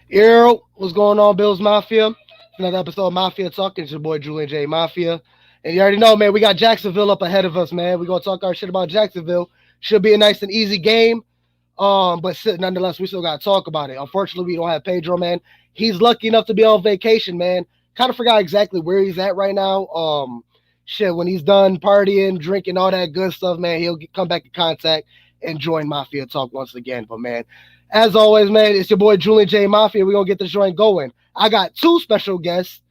Yo, what's going on, Bills Mafia? Another episode of Mafia Talk. It's your boy Julian J. Mafia. And you already know, man, we got Jacksonville up ahead of us, man. We're gonna talk our shit about Jacksonville. Should be a nice and easy game. Nonetheless, we still gotta talk about it. Unfortunately, we don't have Pedro, man. He's lucky enough to be on vacation, man. Kind of forgot exactly where he's at right now. When he's done partying, drinking, all that good stuff, man, come back in contact and join Mafia Talk once again. But man, as always, man, it's your boy Julian J. Mafia. We're gonna get this joint going. I got two special guests.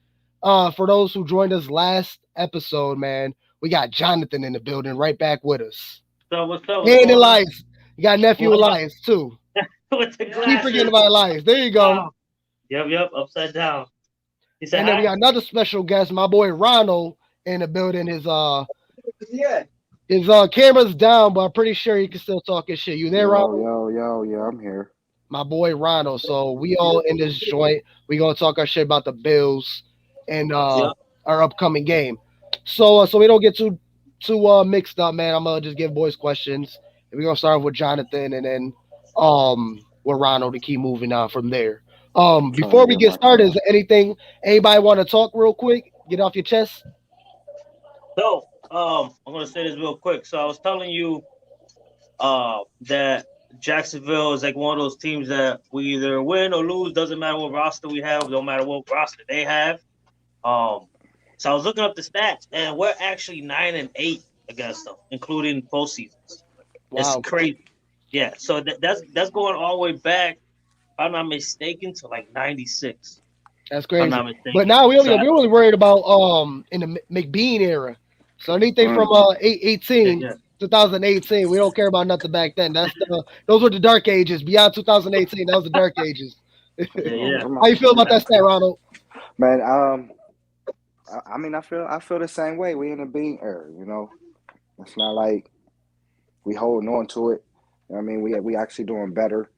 For those who joined us last episode, man, we got Jonathan in the building, right back with us. So what's up? And Elias. You got nephew Elias too. With the glasses. Keep forgetting about Elias. There you go. Wow. Yep, upside down. And then we got another special guest, my boy Ronald, in the building. His camera's down, but I'm pretty sure he can still talk his shit. You there, Ronald? Yeah, I'm here. My boy Ronald. So we all in this joint. We gonna talk our shit about the Bills and our upcoming game. So we don't get too mixed up, man. I'm gonna just give boys questions. And we're gonna start with Jonathan and then with Ronald to keep moving on from there. Before we get started, is there anything anybody want to talk real quick? Get off your chest. So I'm gonna say this real quick. So I was telling you that Jacksonville is like one of those teams that we either win or lose. Doesn't matter what roster we have. Don't matter what roster they have. So I was looking up the stats, and we're actually 9-8 against them, including postseasons. Wow. It's crazy. Yeah. So that's going all the way back, if I'm not mistaken, to like 96. That's crazy. But now we're only worried about in the McBean era. So anything from 2018, we don't care about nothing back then. Those were the dark ages. Beyond 2018, that was the dark ages. Yeah. How you feel about that stat, Ronald? Man, I feel the same way. We in the Bean era, you know. It's not like we holding on to it. You know what I mean, we actually doing better.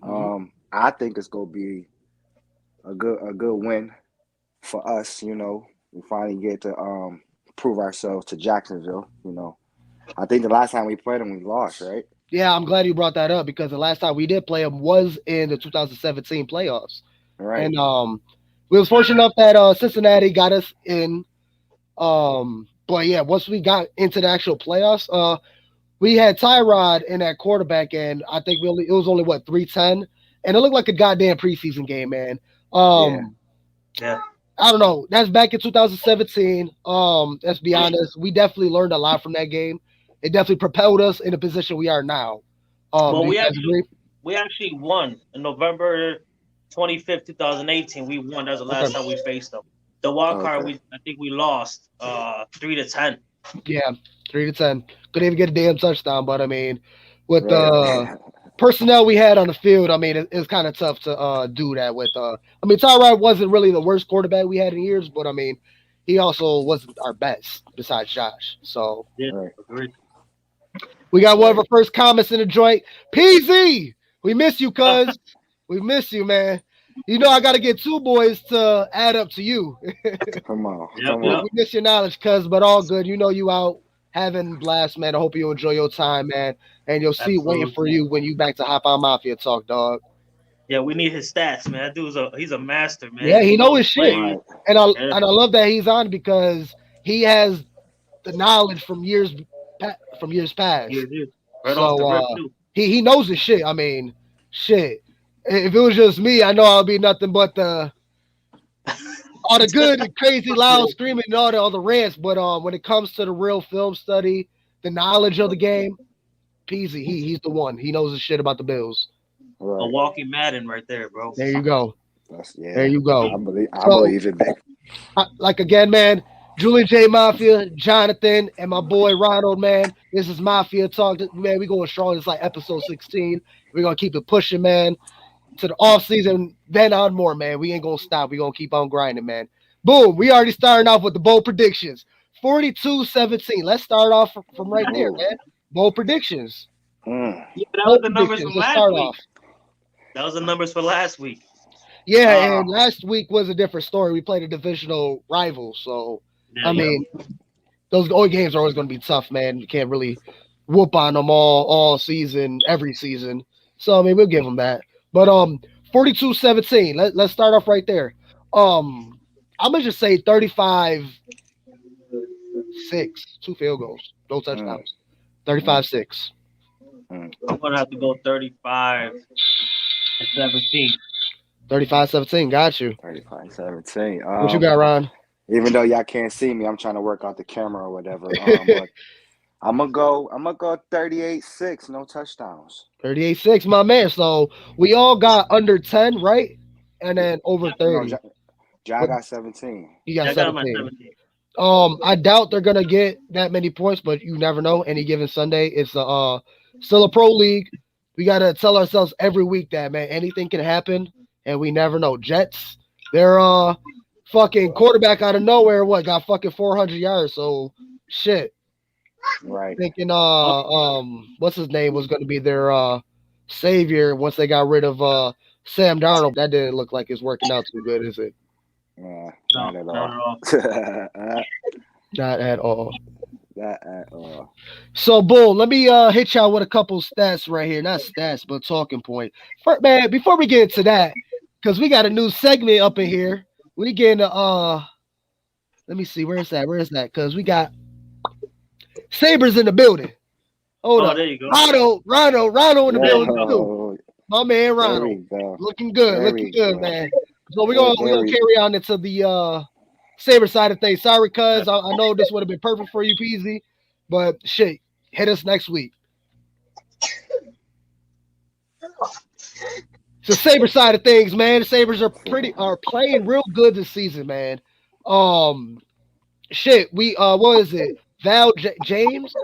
I think it's gonna be a good win for us. You know, we finally get to prove ourselves to Jacksonville. You know, I think the last time we played them, we lost, right? Yeah, I'm glad you brought that up because the last time we did play them was in the 2017 playoffs. Right. And we was fortunate enough that Cincinnati got us in. But yeah, once we got into the actual playoffs, we had Tyrod in that quarterback, and I think it was only 310, and it looked like a goddamn preseason game, man. Yeah. I don't know. That's back in 2017. Let's be honest. We definitely learned a lot from that game. It definitely propelled us in the position we are now. Well, we actually won in November 25th, 2018. We won. That was the last time we faced them. The wild card, I think we lost 3-10. Yeah, 3-10. Couldn't even get a damn touchdown, but I mean, with the personnel we had on the field, I mean, it's kind of tough to do that with. I mean, Tyrod wasn't really the worst quarterback we had in years, but I mean, he also wasn't our best besides Josh. So yeah, agreed. We got one of our first comments in the joint. PZ, we miss you, cuz. We miss you, man. You know I got to get two boys to add up to you. Come on. We miss your knowledge, cuz, but all good. You know you out having blast, man. I hope you enjoy your time, man. And you'll see waiting for you when you back to Hop on Mafia Talk, dog. Yeah, we need his stats, man. That dude's he's a master, man. Yeah, he knows his shit. And I love that he's on because he has the knowledge from years past. Right off the rip, too. He knows his shit. I mean, shit. If it was just me, I know I'll be nothing but all the good, crazy, loud screaming, and all the rants. But when it comes to the real film study, the knowledge of the game, Peasy, he's the one. He knows his shit about the Bills. Right. A walking Madden right there, bro. There you go. There you go. I believe it, big. Like again, man, Julian J. Mafia, Jonathan, and my boy Ronald, man. This is Mafia Talk. Man, we going strong. It's like episode 16. We're going to keep it pushing, man, to the off season, then on more, man. We ain't going to stop. We're going to keep on grinding, man. Boom. We already starting off with the bold predictions. 42-17. Let's start off from right there, man. Bold predictions. Yeah, that was the numbers from last week. That was the numbers for last week. Yeah, and last week was a different story. We played a divisional rival, so I mean, those old games are always going to be tough, man. You can't really whoop on them all season, every season. So I mean, we'll give them that. But 42-17. Let's start off right there. I'm gonna just say 35-6. 2 field goals, no touchdowns. 35-6. I'm gonna have to go 35-17. 35-17. Got you. 35-17. What you got, Ron? Even though y'all can't see me, I'm trying to work out the camera or whatever. But I'm gonna go 38-6, no touchdowns. 38-6, my man. So we all got under 10, right? And then over 30. No, Ja got 17. You got I got him at 17. 17. I doubt they're gonna get that many points, but you never know. Any given Sunday, it's still a pro league. We gotta tell ourselves every week that, man, anything can happen, and we never know. Jets, they're fucking quarterback out of nowhere. What got fucking 400 yards? So shit. Right. Thinking what's his name was gonna be their savior once they got rid of Sam Darnold. That didn't look like it's working out too good, is it? Yeah, No, not at not all. Not at all. Not at all. So, boom, let me hit y'all with a couple stats right here. Not stats, but talking point. First, man, before we get into that, because we got a new segment up in here. We getting let me see, where's that? Because we got Sabres in the building. Hold up. There you go. Ronald in the building too. My man Ronald. Looking good, man. So we're gonna carry on into the Sabre side of things. Sorry, cuz I know this would have been perfect for you, Peasy, but shit, hit us next week. So Sabre side of things, man. The Sabres are playing real good this season, man. Shit, we what is it? James?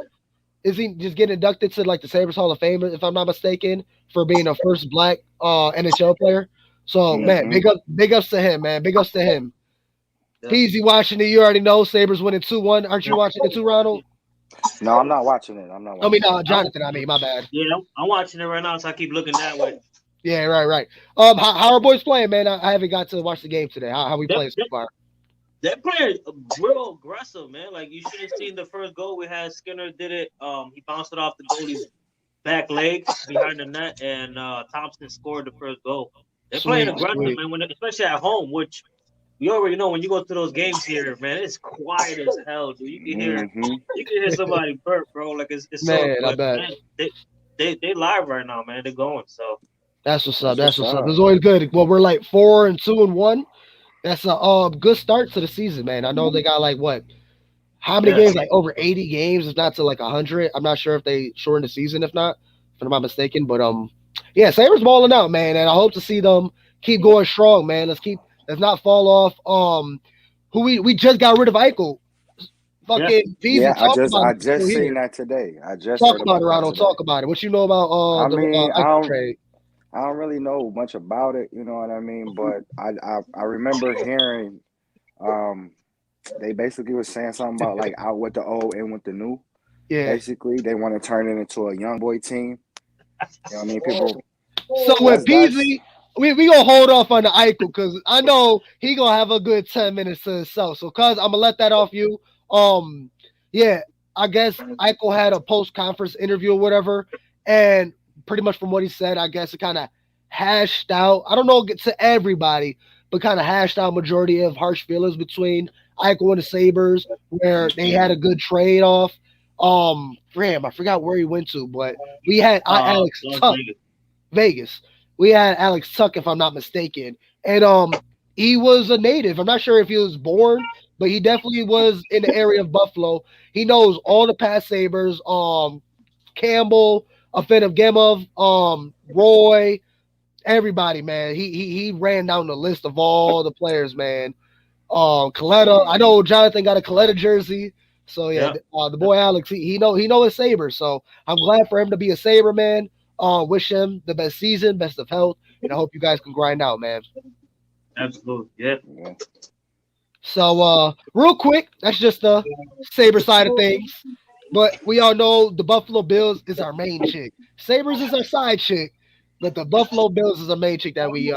Is he just getting inducted to like the Sabres Hall of Fame, if I'm not mistaken, for being a first black NHL player? So man, big ups to him, man. Big ups to him. Yeah. Peasy watching it, you already know Sabres winning 2-1. Aren't you watching it too, Ronald? No, I'm not watching it. Jonathan, my bad. Yeah, I'm watching it right now, so I keep looking that way. Yeah, right. How are boys playing, man? I haven't got to watch the game today. How we playing so far? They're playing real aggressive, man. Like, you should have seen the first goal we had. Skinner did it. He bounced it off the goalie's back leg behind the net, and Thompson scored the first goal. They're playing aggressive, man, especially at home, which you already know when you go to those games here, man, it's quiet as hell, dude. You can hear somebody burp, bro. Like, it's man, so good. Man, they live right now, man. They're going, so. That's what's up. It's always good. Well, we're like 4-2-1. That's a good start to the season, man. I know they got like what? How many games? Like over 80 games, if not to like 100. I'm not sure if they shortened the season, if not, if I'm not mistaken. But yeah, Sabres balling out, man, and I hope to see them keep going strong, man. Let's not fall off. Who we just got rid of Eichel. Fucking yeah, I just seen that today. I just talk about it, Ronald. Talk about it. What you know about the Eichel trade? I don't really know much about it, you know what I mean? But I remember hearing they basically was saying something about like out with the old, in with the new. Yeah. Basically, they want to turn it into a young boy team. You know what I mean? People. So with Beasley, we gonna hold off on the Eichel because I know he gonna have a good 10 minutes to himself. So cuz I'm gonna let that off you. Yeah, I guess Eichel had a post-conference interview or whatever, and pretty much from what he said, I guess it kind of hashed out. I don't know to everybody, but kind of hashed out majority of harsh feelings between Eichel and the Sabres, where they had a good trade off. I forgot where he went to, but we had Alex Tuck, Vegas. We had Alex Tuck, if I'm not mistaken, and he was a native. I'm not sure if he was born, but he definitely was in the area of Buffalo. He knows all the past Sabres. Campbell, Afedov, Roy, everybody, man. He ran down the list of all the players, man. Coletta, I know Jonathan got a Coletta jersey, so yeah. The boy Alex, he know his Sabres, so I'm glad for him to be a Sabre, man. Wish him the best season, best of health, and I hope you guys can grind out, man. Absolutely, yeah. So, real quick, that's just the Sabre side of things. But we all know the Buffalo Bills is our main chick. Sabres is our side chick, but the Buffalo Bills is our main chick that we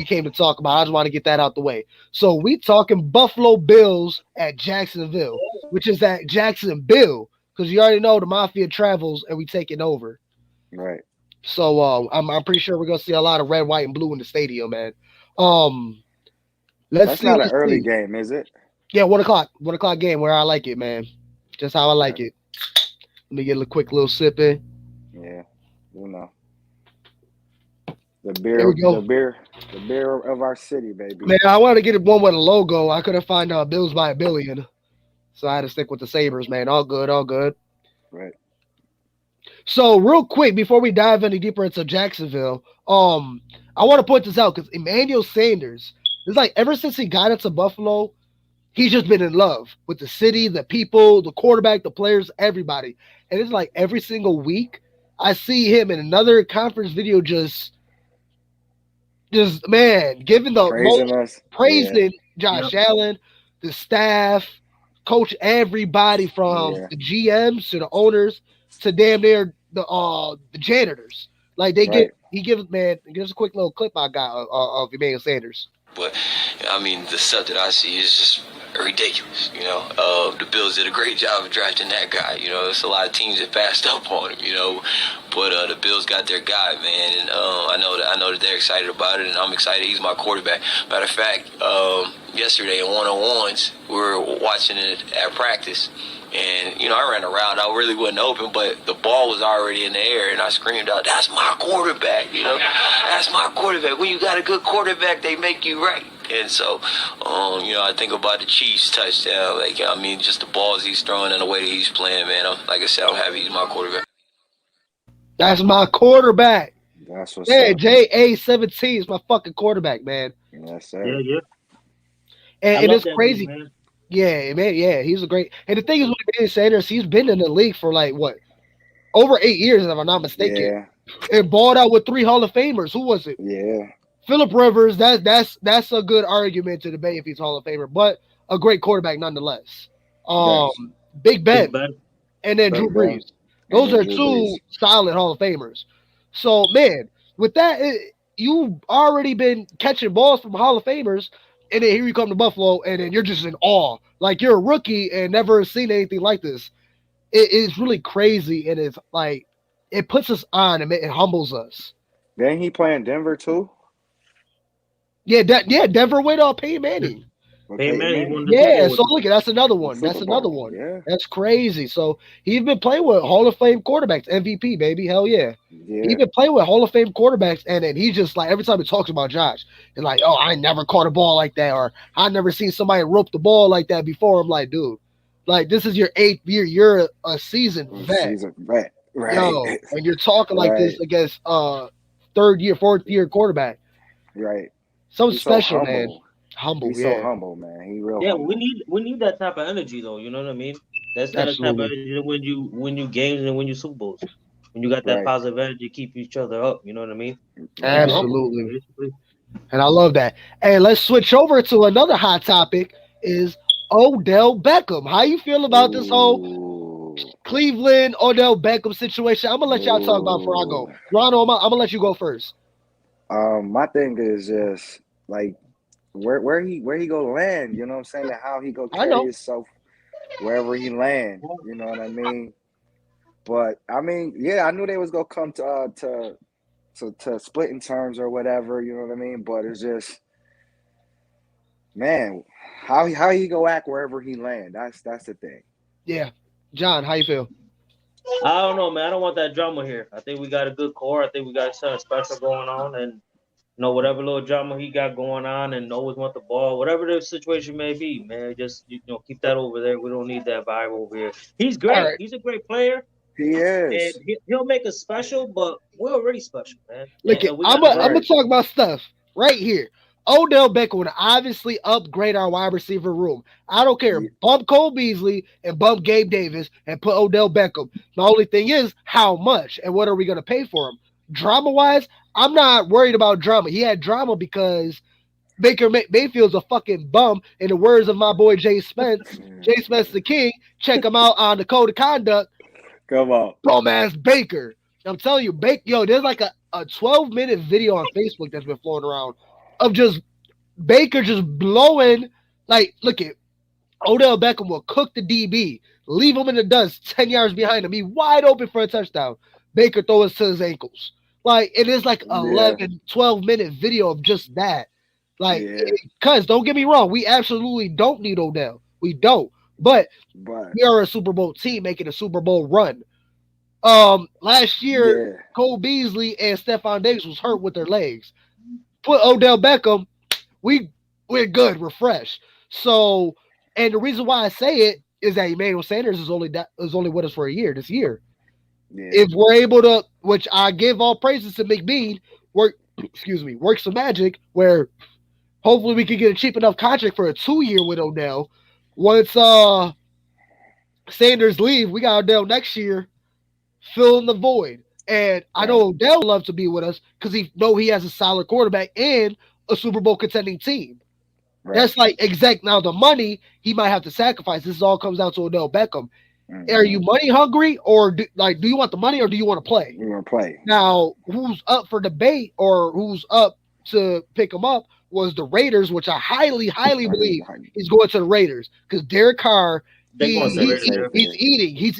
came to talk about. I just want to get that out the way. So we talking Buffalo Bills at Jacksonville, which is at Jacksonville, because you already know the Mafia travels and we take it over. Right. So I'm pretty sure we're gonna see a lot of red, white, and blue in the stadium, man. Um, let's That's see. not an Let's early see. game, is it? Yeah, 1 o'clock. 1 o'clock game where I like it, man. Just how I like Okay. it. Let me get a quick little sip in. Yeah. You know. The There we beer, go. the beer of our city, baby. Man, I wanted to get one with a logo. I couldn't find Bills by a Billion. So I had to stick with the Sabres, man. All good, all good. Right. So real quick, before we dive any deeper into Jacksonville, I want to point this out because Emmanuel Sanders, it's like ever since he got into Buffalo, he's just been in love with the city, the people, the quarterback, the players, everybody. And it's like every single week, I see him in another conference video just man, giving the Praising most us. Yeah. praising Josh Allen, the staff, coach, everybody from Yeah. the GMs to the owners to damn near the janitors. Like Right. he gives man, gives a quick little clip I got of Emmanuel Sanders. But I mean, the stuff that I see is just ridiculous. You know, the Bills did a great job of drafting that guy. You know, there's a lot of teams that passed up on him. You know, but the Bills got their guy, man, and I know that they're excited about it, and I'm excited. He's my quarterback. Matter of fact, yesterday in one-on-ones, we were watching it at practice. And, you know, I ran around. I really wasn't open, but the ball was already in the air, and I screamed out, "That's my quarterback," you know? "That's my quarterback." When you got a good quarterback, they make you right. And so, you know, I think about the Chiefs touchdown. Like, I mean, just the balls he's throwing and the way that he's playing, man. Like I said, I'm happy he's my quarterback. That's my quarterback. That's what's Man, up. JA-17 is my fucking quarterback, man. Yes, Yeah, sir. yeah. And I love it's that crazy. dude, man. Yeah, man, yeah, he's a great. And the thing is with Emmanuel Sanders, he's been in the league for like what? Over 8 years, if I'm not mistaken. Yeah. And balled out with 3 Hall of Famers. Who was it? Yeah. Phillip Rivers. That's a good argument to debate if he's Hall of Famer, but a great quarterback nonetheless. Yes. Big Ben, Big Ben. and then Big Drew Ben. Brees. And Those then are Drew 2 Brees. solid Hall of Famers. So, man, with that, you've already been catching balls from Hall of Famers, and then here you come to Buffalo, and then you're just in awe. Like you're a rookie and never seen anything like this. It is really crazy, and it's like it puts us on and it humbles us. Then he playing Denver too. Yeah, Denver went on Peyton Manning. With Hey, Peyton man, he Manning. won the Super Yeah, Bowl so with look at that's another The one. Super That's another Bowl. one. Yeah. That's crazy. So he's been playing with Hall of Fame quarterbacks, MVP, baby. Hell yeah. Yeah. He's been playing with Hall of Fame quarterbacks, and then he just like every time he talks about Josh, he's like, "Oh, I never caught a ball like that," or "I never seen somebody rope the ball like that before." I'm like, dude, like this is your 8th year. You're a seasoned vet, She's a vet. Right. yo, and you're talking like Right. this against 3rd year, 4th year quarterback. Right. Something He's so special, man. humble. Humble, He's yeah, so humble, man. He real Yeah, humble. we need that type of energy though. You know what I mean? That's that type of absolutely, energy that when you games and when you Super Bowls. When you got that Right. positive energy, keep each other up. You know what I mean? Keep you Right. humble, absolutely. basically. And I love that. And let's switch over to another hot topic is Odell Beckham. How you feel about this whole Ooh. Cleveland Odell Beckham situation? I'm gonna let y'all talk about it before I go. Ooh. Ronald, I'm gonna let you go first. My thing is just like where he go land, you know what I'm saying? And how he go I carry know. himself wherever he land, you know what I mean? But I mean, yeah, I knew they was gonna come to splitting terms or whatever, you know what I mean? But it's just, man, how he go act wherever he land. That's the thing. Yeah. John, how you feel? I don't know, man. I don't want that drama here. I think we got a good core. I think we got something special going on, and whatever little drama he got going on, and always want the ball, whatever the situation may be, man. Just keep that over there. We don't need that vibe over here. He's All great. right. He's a great player, He and is. he'll make us special. But we're already special, man. Look, And we I'm got gonna Right. talk about stuff right here. Odell Beckham would obviously upgrade our wide receiver room. I don't care. Yeah. Bump Cole Beasley and bump Gabe Davis and put Odell Beckham. The only thing is how much and what are we going to pay for him? Drama wise, I'm not worried about drama. He had drama because Baker Mayfield's a fucking bum. In the words of my boy Jay Spence, Jay Spence the king. Check him out on the code of conduct. Come on. Bum ass Baker. I'm telling you, there's like a 12-minute video on Facebook that's been floating around of just Baker just blowing. Like, look at Odell Beckham will cook the DB, leave him in the dust 10 yards behind him. He wide open for a touchdown. Baker throws to his ankles. Like, it is like Yeah. 11, 12-minute video of just that. Like, Yeah. because don't get me wrong, we absolutely don't need Odell. We don't. But But we are a Super Bowl team making a Super Bowl run. Last year, yeah, Cole Beasley and Stephon Diggs was hurt with their legs. Put Odell Beckham, we're good, we're fresh. So, and the reason why I say it is that Emmanuel Sanders is only with us for a year this year. yeah, If we're able to, which I give all praises to McBean, work some magic where hopefully we can get a cheap enough contract for a 2-year with Odell. Once Sanders leave, we got Odell next year, fill in the void. And I know Odell would love to be with us because he has a solid quarterback and a Super Bowl contending team. right. That's like exact. Now the money he might have to sacrifice. This all comes down to Odell Beckham. Are you money hungry, or do you want the money, or do you want to play? You want to play? Now, who's up for debate or who's up to pick him up was the Raiders, which I highly believe he's going to the Raiders because Derek Carr. He's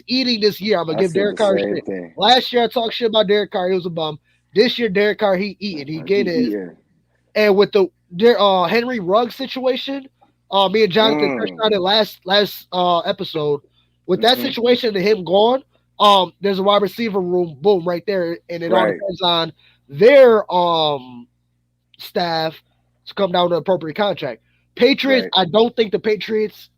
eating this year. I'm gonna give Derek Carr shit. Last year I talked shit about Derek Carr. He was a bum. This year Derek Carr he eating. He getting it. And with the Henry Ruggs situation, me and Jonathan touched on it last episode. With that situation and him gone, there's a wide receiver room, boom, right there, and it all depends on their staff to come down to an appropriate contract. Patriots, I don't think the Patriots.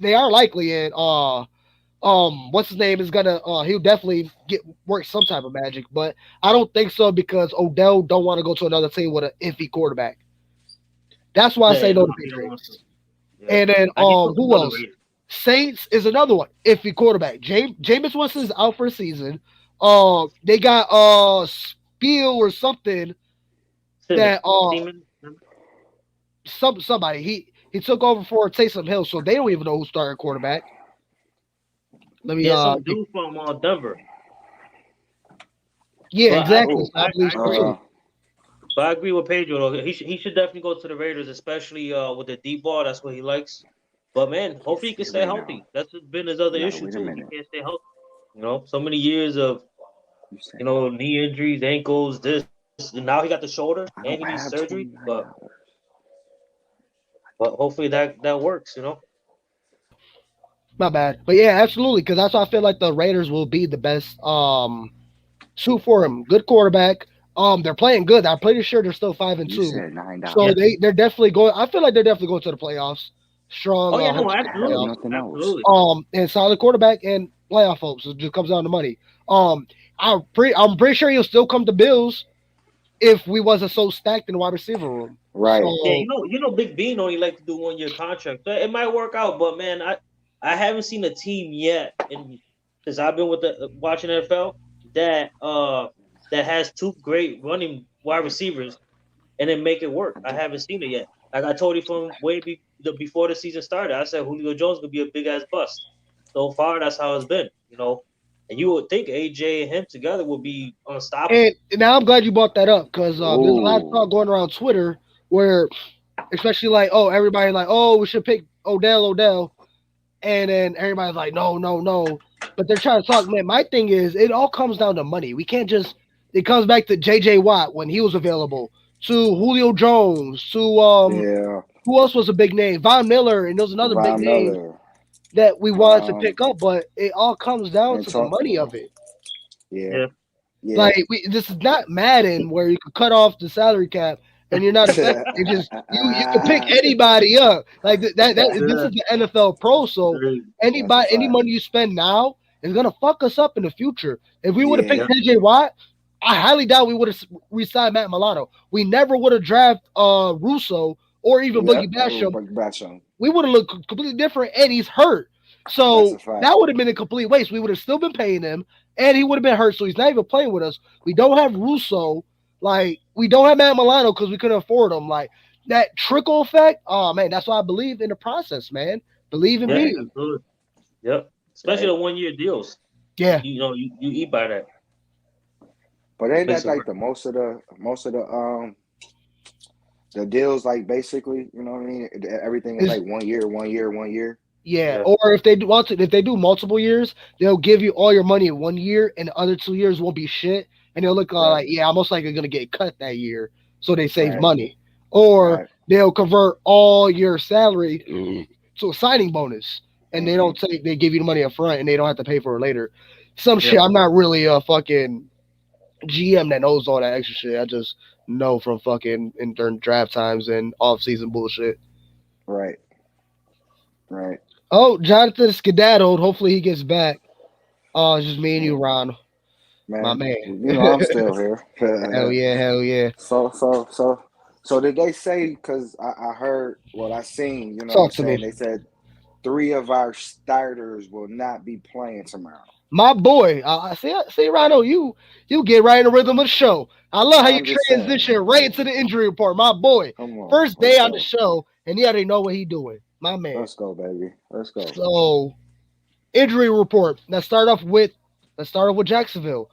They are likely in what's his name is gonna he'll definitely work some type of magic, but I don't think so because Odell don't want to go to another team with an iffy quarterback. That's why I say no to Patriots. And then who else? Saints is another one. Iffy quarterback. Jameis Winston's out for a season. They got Spiel or something that somebody he took over for Taysom Hill, so they don't even know who's starting quarterback. Let me some dude from Denver. Yeah, but exactly. But I agree with Pedro though. He should definitely go to the Raiders, especially with the deep ball. That's what he likes. But man, hopefully he can stay healthy. That's been his other issue too. He can't stay healthy. So many years of knee injuries, ankles, this, and now he got the shoulder and he needs surgery. But hopefully that works. Not bad, but yeah, absolutely. Because that's why I feel like the Raiders will be the best suit for him. Good quarterback. They're playing good. I'm pretty sure they're still 5-2. So they're definitely going. I feel like they're definitely going to the playoffs. Strong. Oh yeah, no, absolutely. And solid quarterback and playoff hopes. It just comes down to money. I'm pretty sure he'll still come to Bills if we wasn't so stacked in the wide receiver room. Right. So, yeah, Big Bean only like to do 1-year contract. It might work out, but man, I haven't seen a team yet, since I've been watching NFL that has two great running wide receivers and then make it work. I haven't seen it yet. Like I told you from way before the season started, I said Julio Jones could be a big ass bust. So far, that's how it's been, And you would think AJ and him together would be unstoppable. And now I'm glad you brought that up because there's a lot of talk going around Twitter where, especially everybody we should pick Odell, and then everybody's like, no. But they're trying to talk, man. My thing is, it all comes down to money. We can't just. It comes back to J.J. Watt when he was available, to Julio Jones, to who else was a big name? Von Miller, and there was another big name that we wanted to pick up, but it all comes down to the money of it. Yeah. Like this is not Madden where you could cut off the salary cap and you're not affected. It just you can pick anybody up. Like that this is the NFL Pro, so any money you spend now is gonna fuck us up in the future. If we would have picked TJ Watt, I highly doubt we would have re-signed Matt Milano. We never would have drafted Russo or even Boogie Basham. We would have looked completely different, and he's hurt. So that would have been a complete waste. We would have still been paying him, and he would have been hurt. So he's not even playing with us. We don't have Russo. Like, we don't have Matt Milano because we couldn't afford him. Like, that trickle effect, oh, man, that's why I believe in the process, man. Believe in me. Absolutely. Yep. Especially the 1-year deals. Yeah. You eat by that. But ain't that like the most of the deals, like basically, you know what I mean? Everything is like 1 year. Yeah. Or if they do multiple years, they'll give you all your money in 1 year, and the other 2 years won't be shit. and they'll look like, yeah, I'm most likely going to get cut that year, so they save Right. money. Or Right. they'll convert all your salary to a signing bonus, and they don't they give you the money up front, and they don't have to pay for it later. Some shit. I'm not really a fucking GM that knows all that extra shit. I just know from fucking during draft times and off-season bullshit. Right. Right. Oh, Jonathan skedaddled. Hopefully he gets back. Oh, it's just me and you, Ron. My man. You know I'm still here. Hell yeah. So did they say? Because I heard, well, I seen. You know Talk what I'm to me. saying? They said 3 of our starters will not be playing tomorrow. My boy, see, Rhino, you get right in the rhythm of the show. I love how you I'm just transition saying. right into the injury report. My boy, Come on. first Let's day on go. the show, and he already know what he doing. My man. Let's go, baby. Let's go. So, injury report. Let's start off with Jacksonville.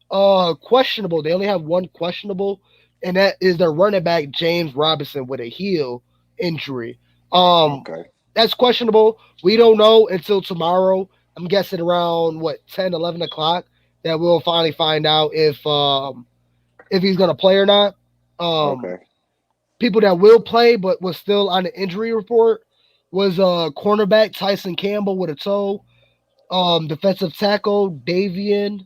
Questionable. They only have one questionable, and that is their running back James Robinson with a heel injury. Okay. That's questionable. We don't know until tomorrow. I'm guessing around 10, 11 o'clock that we'll finally find out if he's gonna play or not. Okay. People that will play but was still on the injury report was cornerback Tyson Campbell with a toe, defensive tackle Davian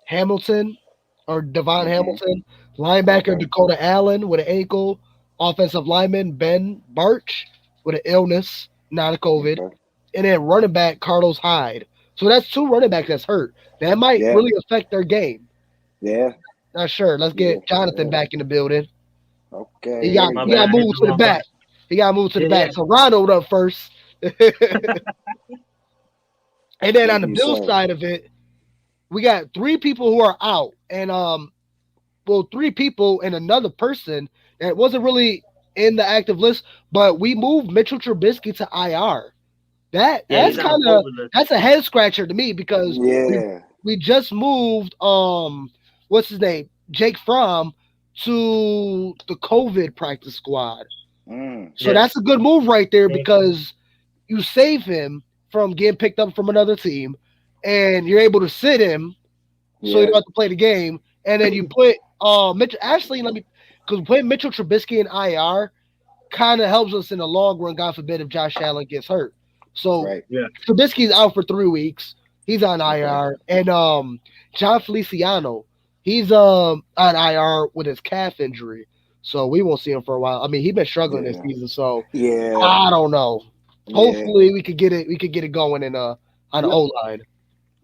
Hamilton or Devon Hamilton, linebacker Dakota Allen with an ankle, offensive lineman Ben Barch with an illness, not a COVID, and then running back Carlos Hyde. So that's 2 running backs that's hurt. That might really affect their game. Yeah. Not sure. Let's get Jonathan back in the building. Okay. He got moved to the back. He got moved to the back. So Ronald up first. And then on the Bills side of it, we got 3 people who are out. And 3 people and another person that wasn't really in the active list, but we moved Mitchell Trubisky to IR. That's a head scratcher to me because we just moved what's his name? Jake Fromm to the COVID practice squad. So that's a good move right there because you save him from getting picked up from another team and you're able to sit him so you don't have to play the game. And then you put Mitchell because putting Mitchell Trubisky in IR kind of helps us in the long run, God forbid if Josh Allen gets hurt. So Trubisky's out for 3 weeks. He's on IR. And John Feliciano, he's on IR with his calf injury. So we won't see him for a while. I mean, he's been struggling this season, so I don't know. Hopefully we could get it going in on the O-line.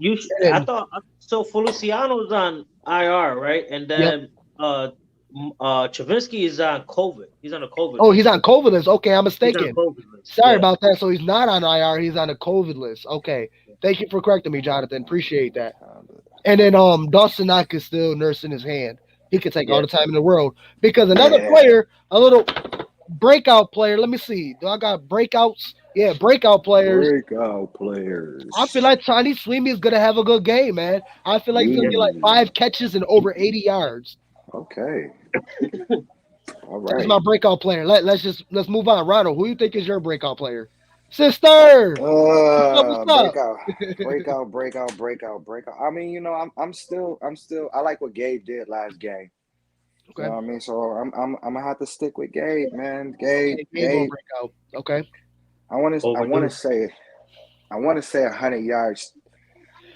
I thought so. Feliciano's on IR, right? And then Chavinsky is on COVID. He's on a COVID. Oh, he's on COVID list. Okay, I'm mistaken. List. Sorry about that. So he's not on IR. He's on a COVID list. Okay, thank you for correcting me, Jonathan. Appreciate that. And then Dawson Knox is still nursing his hand. He could take all the time in the world because another player, a little breakout player. Let me see. Do I got breakouts? Yeah, breakout players. Breakout players. I feel like Tiny Sweeney is gonna have a good game, man. I feel like he's gonna get like 5 catches and over 80 yards. Okay. All right. That's my breakout player. Let's move on. Ronald, who you think is your breakout player? Sister. What's up? Breakout. I mean, you know, I'm still. I like what Gabe did last game. Okay. You know what I mean? So I'm gonna have to stick with Gabe, man. Gabe. Breakout. Okay. I want to say 100 yards.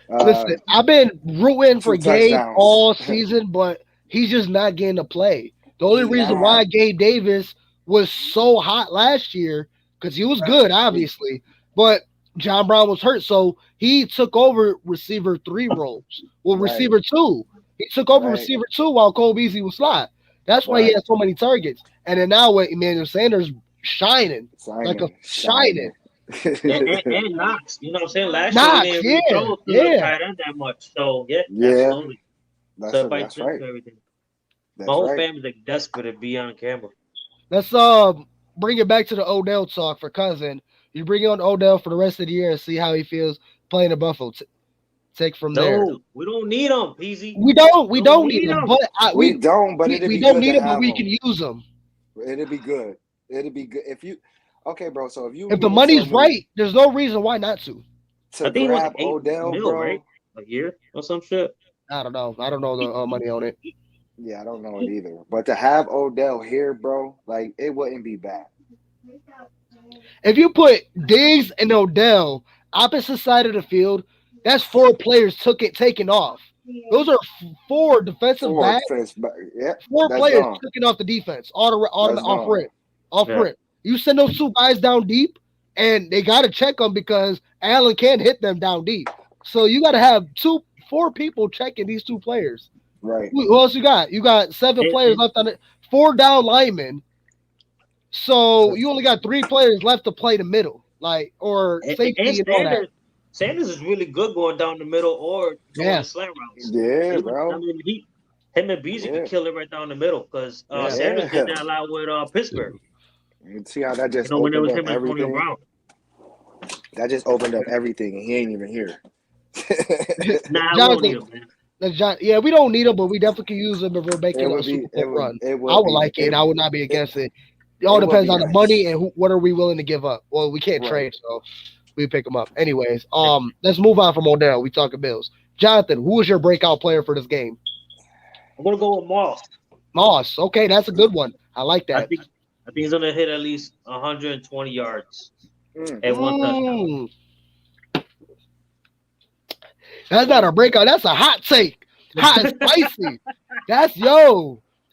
Listen, I've been rooting for Gabe touchdowns. all season, but he's just not getting to play. The only reason why Gabe Davis was so hot last year, because he was good, obviously, but John Brown was hurt, so he took over receiver 3 roles. Well, receiver 2. He took over receiver 2 while Cole Beasley was slot. That's why he had so many targets. And then now with Emmanuel Sanders shining. And Knox, you know what I'm saying? Last Knox, year we didn't throw to the tight end that much. So absolutely. That's right. Everything. My whole family's like desperate to be on camera. Let's bring it back to the Odell talk for cousin. You bring on Odell for the rest of the year and see how he feels playing in Buffalo. Take from there. No, we don't need him, Peasy. We don't need him, but we don't need him, but we can use him. It'd be good. If you bro. So if the money's right, there's no reason why not to. I think grab it was like Odell, $8 million, bro. right? A year or some shit. I don't know. I don't know the money on it. Yeah, I don't know it either. But to have Odell here, bro, like it wouldn't be bad. If you put Diggs and Odell opposite side of the field, that's 4 players taken off. Those are 4 defensive Four backs, defense, but yeah, 4 players gone. taking off the defense, That's off gone. rip, off Yeah. rip. You send those 2 guys down deep, and they got to check them because Allen can't hit them down deep. So you got to have 4 people checking these 2 players. Right. Who else you got? You got 7 players left on it, 4 down linemen. So you only got 3 players left to play the middle, or safety and all that. Sanders is really good going down the middle or going Yeah. the slant routes. Yeah, bro. I mean, him and Beasley Yeah. could kill it right down the middle because Yeah. Sanders did that a lot with Pittsburgh. You see how that just When it was opened him up and Antonio everything? Brown. That just opened up everything, and he ain't even here. Nah, I Jonathan- won't need him, man. Yeah, we don't need them, but we definitely can use them if we're making a Super Bowl run. I would like it, and I would not be against it. It all it would depends be on the nice. money and what are we willing to give up. Well, we can't Right. trade, so we pick them up. Anyways, let's move on from Odell. We talking Bills. Jonathan, who is your breakout player for this game? I'm gonna go with Moss. Moss. Okay, that's a good one. I like I that. think he's gonna hit at least 120 yards Mm. and 1 touchdown. That's not a breakout. That's a hot take. Hot and spicy. That's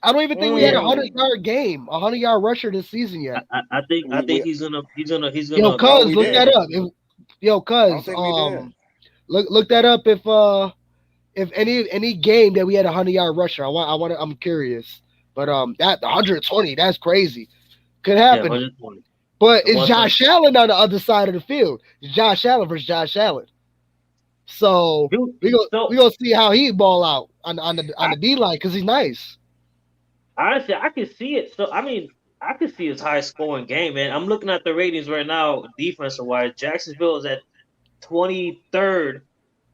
I don't even think we had a 100-yard game, a 100-yard rusher this season yet. I think he's gonna. Yo, cuz we look did. that up. Yo, I don't cuz think we did. look that up if any game that we had a 100-yard rusher. I'm curious. But that 120, that's crazy. Could Yeah, happen. 120. But it's One Josh Allen on the other side of the field. It's Josh Allen versus Josh Allen. So we gonna see how he ball out on the D line because he's nice. Honestly, I can see it. So I mean, I can see his high scoring game, man. I'm looking at the ratings right now, defensive wise. Jacksonville is at 23rd,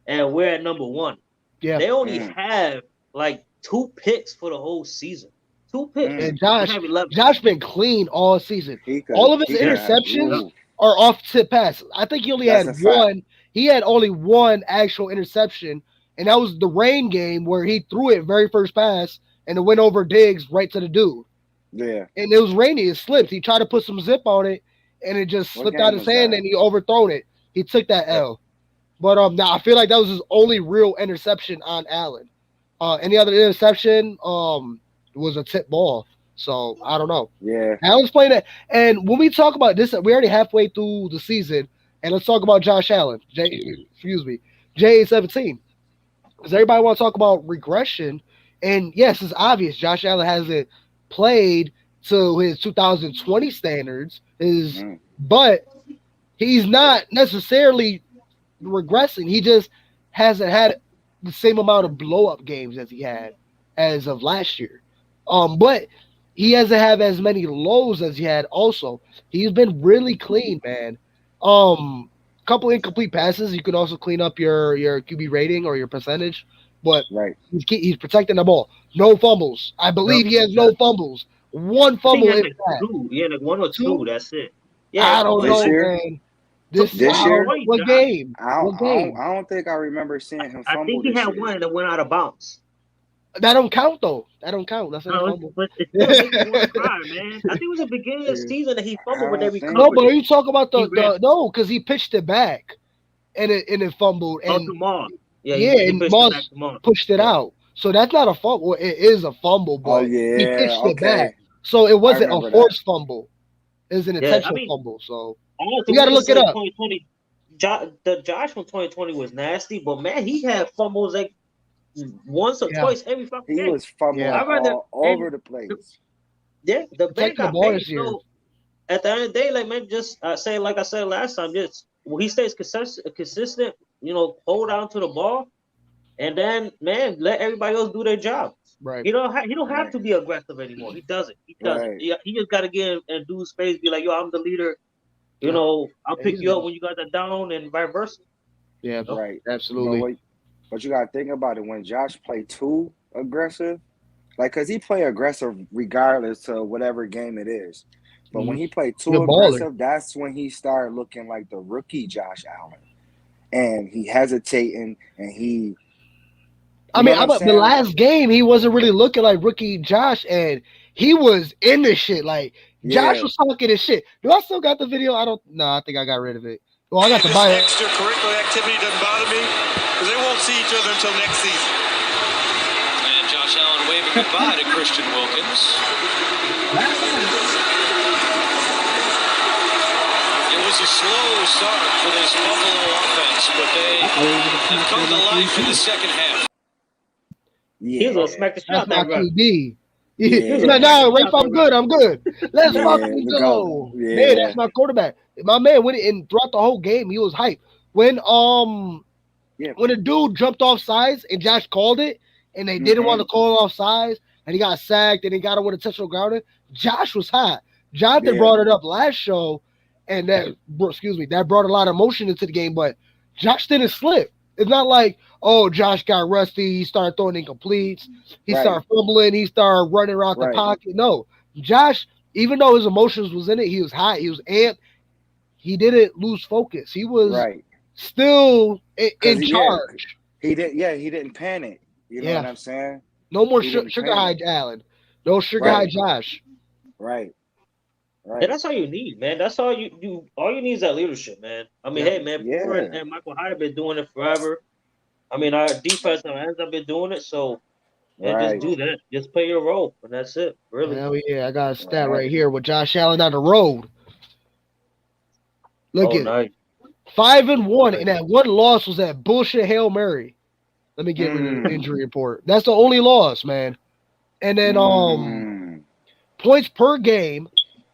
and we're at number 1. Yeah. They only have like 2 picks for the whole season. 2 picks. And We have 11. Josh been clean all season. All of his interceptions are off tip passes. I think he only had one. He had only one actual interception, and that was the rain game where he threw it very first pass and it went over Diggs right to the dude. Yeah. And it was rainy. It slipped. He tried to put some zip on it, and it just slipped out his hand, and he overthrown it. He took that L. But now I feel like that was his only real interception on Allen. Any other interception was a tip ball. So I don't know. Yeah. Allen's playing that. And when we talk about this, we're already halfway through the season, and let's talk about Josh Allen. J17. Because everybody want to talk about regression. And yes, it's obvious Josh Allen hasn't played to his 2020 standards, but he's not necessarily regressing. He just hasn't had the same amount of blow-up games as he had as of last year. But he hasn't had as many lows as he had also. He's been really clean, man. Couple incomplete passes. You can also clean up your QB rating or your percentage. But he's protecting the ball. No fumbles. I believe he has no fumbles. One fumble in that. Yeah, like 1 or 2. That's it. Yeah, I don't know, man. This year, what game? I don't think I remember seeing him fumble. I think he had one that went out of bounds. That don't count though. That don't count. That's not a fumble. But it still makes you want to cry, man. I think it was the beginning of the season that he fumbled, but they recovered. No, but are you talking about no? Because he pitched it back, and it fumbled. And and Moss pushed it out. So that's not a fumble. Well, it is a fumble, but he pitched it back. So it wasn't a forced fumble. It was an intentional fumble. So you got to look it up. 2020, the Josh from 2020 was nasty, but man, he had fumbles like once or twice every fucking game. He was fumbling all over the place. Yeah, the big got paid. So at the end of the day, like man, just say like I said last time, just when he stays consistent, hold on to the ball, and then man, let everybody else do their job. Right. He don't have to be aggressive anymore. He doesn't. He just got to get in and do space. Be like, yo, I'm the leader. I'll pick you up when you got that down, and vice versa. Yeah, right. Absolutely. But you got to think about it. When Josh played too aggressive, because he play aggressive regardless of whatever game it is. But when he played too aggressive, that's when he started looking like the rookie Josh Allen. And he hesitating, and he I mean, the last game he wasn't really looking like rookie Josh, and he was in the shit. Like Josh was talking his shit. Do I still got the video? I think I got rid of it. Well, I got the bio. Extracurricular activity doesn't bother me because they won't see each other until next season. And Josh Allen waving goodbye to Christian Wilkins. It was a slow start for this Buffalo offense, but they have come to life in the second half. He was gonna smack the shot that run. QB. No, Rafe, I'm good. Let's fucking go. Yeah. Man, that's my quarterback. My man went and throughout the whole game, he was hyped. When a dude jumped off sides and Josh called it, and they didn't want to call off sides, and he got sacked, and he got him with a touchdown grounded, Josh was hot. Jonathan brought it up last show, and that brought a lot of emotion into the game, but Josh didn't slip. It's not like, oh, Josh got rusty, he started throwing incompletes, he started fumbling, he started running around the pocket. No, Josh, even though his emotions was in it, he was hot, he was amped, he didn't lose focus. He was still in charge. He didn't panic. You know what I'm saying? No more sugar high Allen. No sugar high Josh. Right. And that's all you need, man. That's all you need is that leadership, man. I mean, hey, man, and Michael Hyde been doing it forever. I mean, our defense ends up been doing it, so just do that. Just play your role, and that's it. Really. Hell yeah, I got a stat right here with Josh Allen on the road. Look at it. 5-1, and that one loss was that bullshit Hail Mary. Let me get rid of the injury report. That's the only loss, man. And then points per game,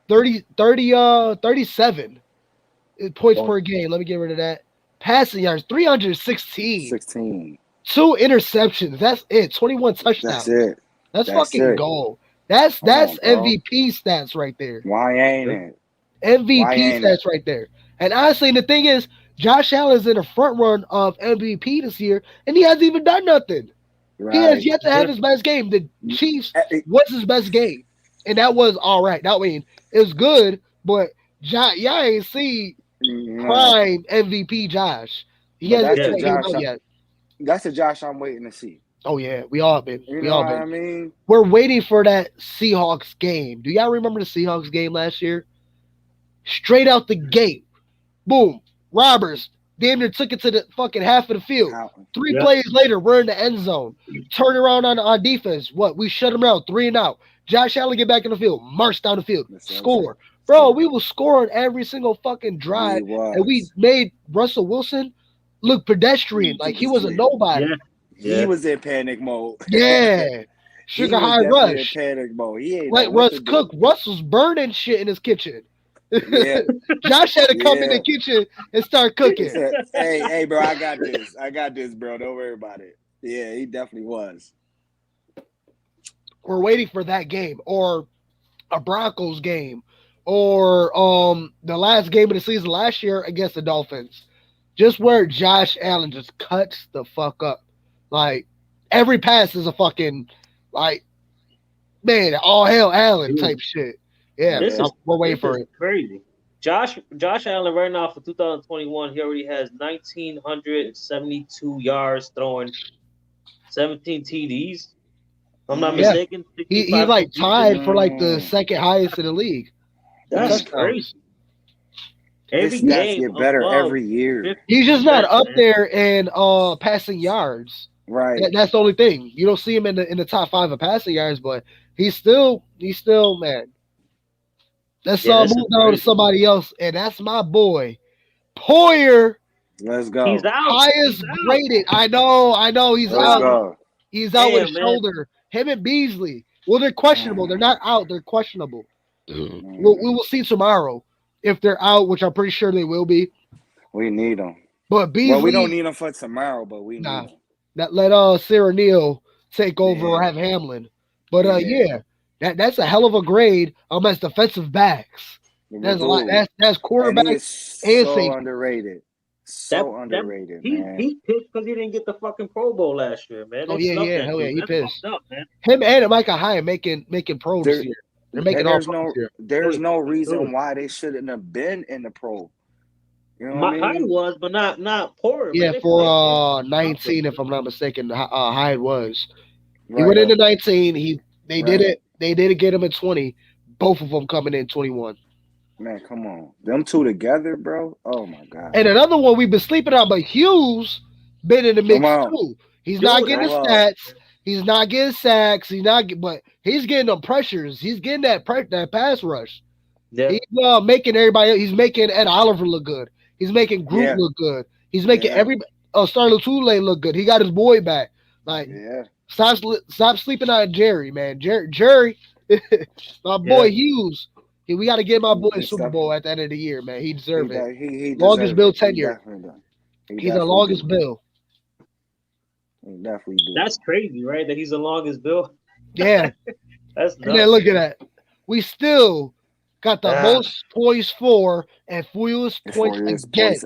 37 points per game. Let me get rid of that. Passing yards, 316. 16. 2 interceptions. That's it. 21 touchdowns. That's it. That's fucking gold. That's MVP stats right there. Why ain't it? MVP stats right there. And honestly, the thing is, Josh Allen's in the front run of MVP this year, and he hasn't even done nothing. Right. He has yet to have his best game. The Chiefs was his best game, and that was all right. I mean, it was good, but y'all ain't see prime MVP Josh. He hasn't taken him out yet. That's the Josh I'm waiting to see. Oh yeah, we all been. You know what I mean? We're waiting for that Seahawks game. Do y'all remember the Seahawks game last year? Straight out the gate, boom. Roberts damn near took it to the fucking half of the field. 3 plays later, we're in the end zone. Turn around on defense. We shut them out, 3 and out. Josh Allen get back in the field, march down the field, score. Bro, we will score on every single fucking drive, and we made Russell Wilson look pedestrian, like he was a nobody. He was in panic mode. Sugar high rush. In panic mode. He ain't like Russ Cook. Russ was burning shit in his kitchen. Josh had to come in the kitchen and start cooking. Hey, bro, I got this, bro. Don't worry about it. Yeah, he definitely was. We're waiting for that game, or a Broncos game, or the last game of the season last year against the Dolphins. Just where Josh Allen just cuts the fuck up. Like, every pass is a fucking, like, man, all hell Allen type shit. Yeah, we're waiting for it. Crazy. Josh Allen right now for 2021, he already has 1,972 yards throwing, 17 TDs. If I'm not mistaken. He like tied for like the second highest in the league. That's crazy. Every game get better every year. He's just not up there in passing yards. Right. That's the only thing. You don't see him in the top 5 of passing yards, but he's still man. Let's move on to somebody else, and that's my boy, Poyer. Let's go. He's out. Highest graded. I know. He's out. Go. He's out with a shoulder. Him and Beasley. Well, they're questionable. They're not out. They're questionable. We will see tomorrow if they're out, which I'm pretty sure they will be. We need them. But Beasley. Well, we don't need them for tomorrow, but we need them. Let Sarah Neal take over or have Hamlin. But that's a hell of a grade as defensive backs. That's a lot. That's quarterbacks and safety. Underrated. Underrated, man. He's pissed because he didn't get the fucking Pro Bowl last year, man. Hell yeah, he pissed. Up, man. Him and Micah Hyde making pros this year. They're making all pros here. There's no reason why they shouldn't have been in the Pro. You know what I Hyde mean? was, but not Porter. Yeah, Man. They for played 19, if I'm not mistaken, Hyde was. He Right. went into 19. They did Right. it. They did get him at 20. Both of them coming in 21. Man, come on. Them two together, bro. Oh my God. And another one we've been sleeping on, but Hughes been in the Come mix on. too. He's not Dude, getting the come on. stats. He's not getting sacks. But he's getting the pressures. He's getting that pass rush. Yeah. He's making everybody. He's making Ed Oliver look good. He's making Groot Yeah. look good. He's making Yeah. everybody. Starla Tulane look good. He got his boy back. Like, Yeah. stop sleeping on Jerry, man. Jerry, my boy Hughes. We got to get my boy a Super Bowl at the end of the year, man. He deserves it. He Longest deserve bill it. He tenure. definitely does. He's the longest bill. He definitely do. That's crazy, right? That he's the longest bill. Yeah. That's And nuts. then look at that. We still got the most points for and fewest points against.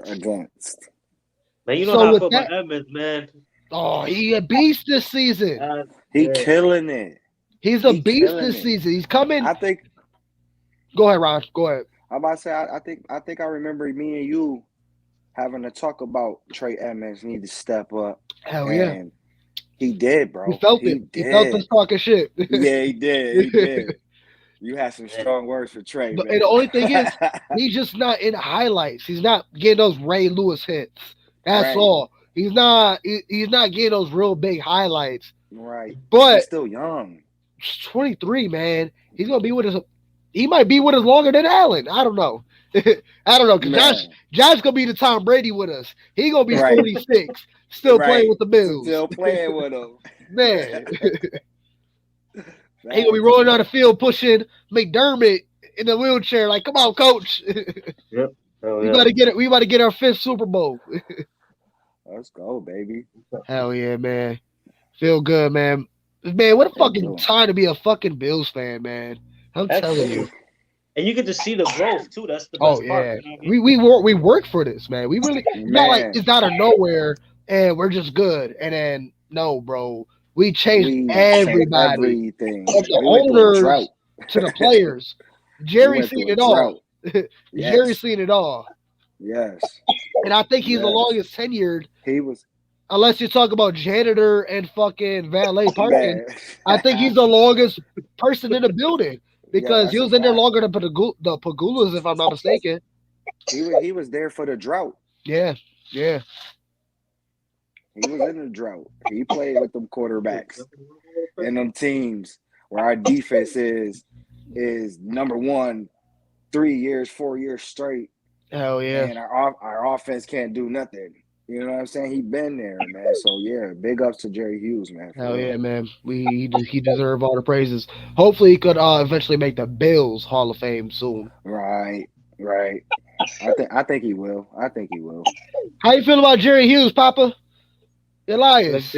Man, you know So how I with feel that- about Edmonds, man. Oh, he a beast this season. He killing it. He's a he beast killing this it. season. He's coming. I think. Go ahead, Ron. Go ahead. I'm about to say. I think I remember me and you having to talk about Trey Edmonds need to step up. Hell yeah. And he did, bro. He felt it. He felt us talking shit. Yeah, he did. He did. You had some strong words for Trey, But man. and the only thing is, he's just not in highlights. He's not getting those Ray Lewis hits. That's Right. all. He's not getting those real big highlights. Right. But He's still young. 23, man. He's gonna be with us. He might be with us longer than Allen. I don't know. I don't know, because Josh gonna be the Tom Brady with us. He gonna be 46, still playing with the Bills. Still playing with him. Man. He gonna be rolling down the field pushing McDermott in the wheelchair, like, come on, coach. Yep. We about to get it. We about to get our 5th Super Bowl. Let's go, baby. Hell yeah, man. Feel good, man. Man, what a fucking time to be a fucking Bills fan, man. I'm telling you. And you get to see the growth too. That's the best part. You know? We work for this, man. We really not like it's out of nowhere and we're just good. And then no, bro. We changed everybody. Everything. From the owners to the players. Jerry's seen it all. Jerry's seen it all. Yes. And I think he's the longest tenured. He was. Unless you talk about janitor and fucking valet parking. I think he's the longest person in the building because he was in there longer than the Pagulas, if I'm not mistaken. He was there for the drought. Yeah. He was in the drought. He played with them quarterbacks and them teams where our defense is number 1 3 years, 4 years straight. Hell yeah. And our offense can't do nothing. You know what I'm saying? He been there, man. So yeah, big ups to Jerry Hughes, man. Hell yeah, man. He deserves all the praises. Hopefully he could eventually make the Bills Hall of Fame soon. Right. I think he will. How you feel about Jerry Hughes, Papa? Elias.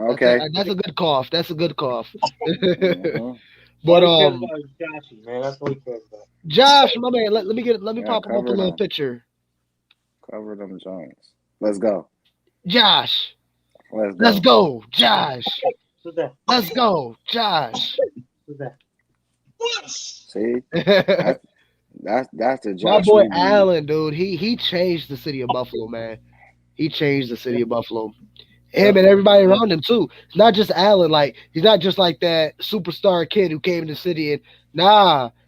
Okay. That's a good cough. Uh-huh. But Joshy, man, that's what he cares about. Josh, my man, let me pop him up a little picture. Cover them joints. Let's go. Josh. Let's go, Josh. Let's go, Josh. See? That's the Josh. My boy Allen, dude. He changed the city of Buffalo, man. He changed the city of Buffalo. Him and everybody around him too. It's not just Allen. Like, he's not just like that superstar kid who came to the city and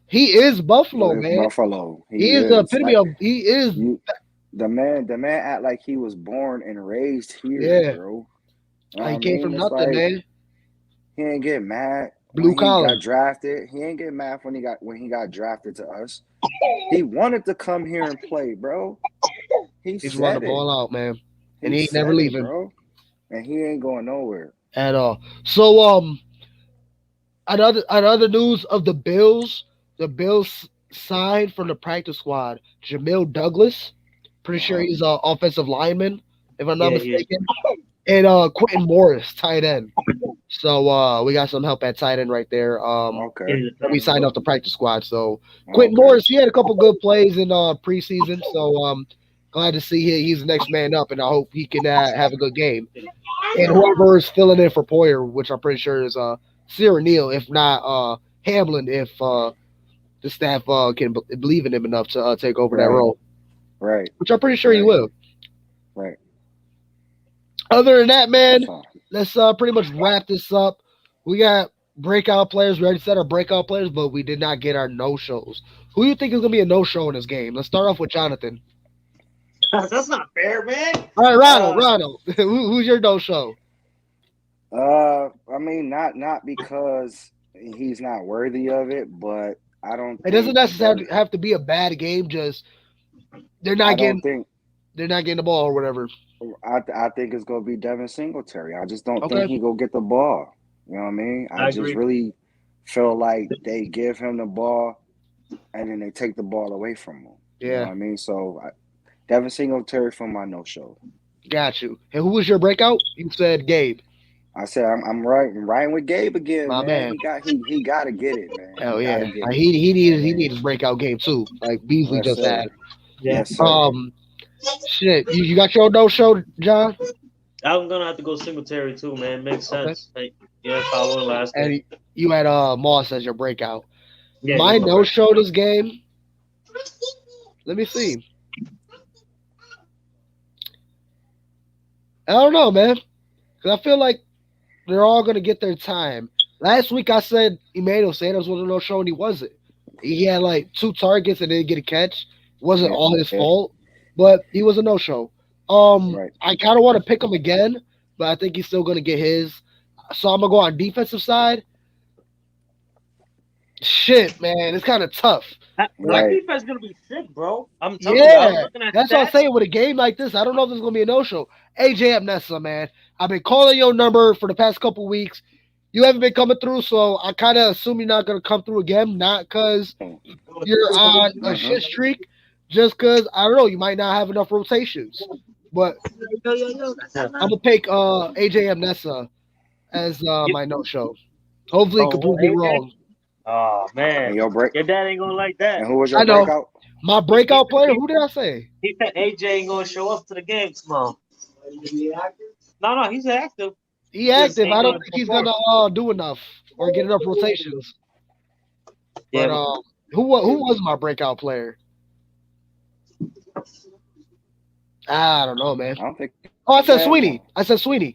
he is Buffalo, man. Buffalo. He is the epitome of. He is. The man act like he was born and raised here, bro. He came from nothing, man. He ain't get mad. Blue collar. He got drafted. He ain't get mad when he got drafted to us. He wanted to come here and play, bro. He's run the ball out, man. And he ain't never leaving, bro. And he ain't going nowhere at all. So another news of the Bills signed from the practice squad Jamil Douglas. Pretty sure he's an offensive lineman, if I'm not mistaken. And Quentin Morris, tight end. So we got some help at tight end right there. We signed off the practice squad. So Quentin Morris, he had a couple good plays in preseason. So glad to see he's the next man up, and I hope he can have a good game. And whoever is filling in for Poyer, which I'm pretty sure is Cyril Neal, if not Hamlin, if the staff can believe in him enough to take over that Right. role, Right. which I'm pretty sure he Right. will. Right. Other than that, man, That's all. let's pretty much wrap this up. We got breakout players. We already said our breakout players, but we did not get our no-shows. Who do you think is going to be a no-show in this game? Let's start off with Jonathan. That's not fair, man. All right, Ronald. Who's your no-show? I mean, not because he's not worthy of it, but I don't. It doesn't think necessarily have to be a bad game. Just they're not I getting don't think. they're not getting the ball or whatever. I think it's gonna be Devin Singletary. I just don't Okay. think he go get the ball. You know what I mean? I just agree. really feel like they give him the ball and then they take the ball away from him. You know Yeah, what I mean? So Devin Singletary for my no-show. got you. And who was your breakout? You said Gabe. I said I'm riding with Gabe again, My man. He got to get it, man. Hell He yeah, gotta get like, it. he needed his breakout game too. Like Beasley Yes, just sir. had. Yes, sir. Shit. You got your no-show, John? I'm gonna have to go Singletary too, man. Makes Okay. sense. Like, yeah, following last game. And you had Moss as your breakout. Yeah, My he's my no-show this game. Let me see. I don't know, man. Because I feel like they're all going to get their time. Last week I said Emmanuel Sanders was a no-show, and he wasn't. He had like 2 targets and didn't get a catch. It wasn't all his fault, but he was a no-show. Right. I kind of want to pick him again, but I think he's still going to get his. So I'm going to go on defensive side. Shit, man. It's kind of tough. That Right. defense gonna be sick, bro. I'm telling you. I was Yeah, looking at that's what I'm stats. saying. With a game like this, I don't know if there's going to be a no-show. AJ Epnesa, man. I've been calling your number for the past couple weeks. You haven't been coming through, so I kind of assume you're not going to come through again. Not because you're on a shit streak, just because, I don't know, you might not have enough rotations. But I'm going to pick AJ Epnesa as my no-show. Hopefully, he can prove me AJ? wrong. Oh man, And your break. your dad ain't gonna like that. And who was your I know. breakout? My breakout player, who did I say? He said AJ ain't gonna show up to the game tomorrow. No, he's active. He active. I don't think he's going to do enough or get enough rotations. Yeah, But who was my breakout player? I don't know, man. I don't think. Oh, I said Sweeney. I said Sweeney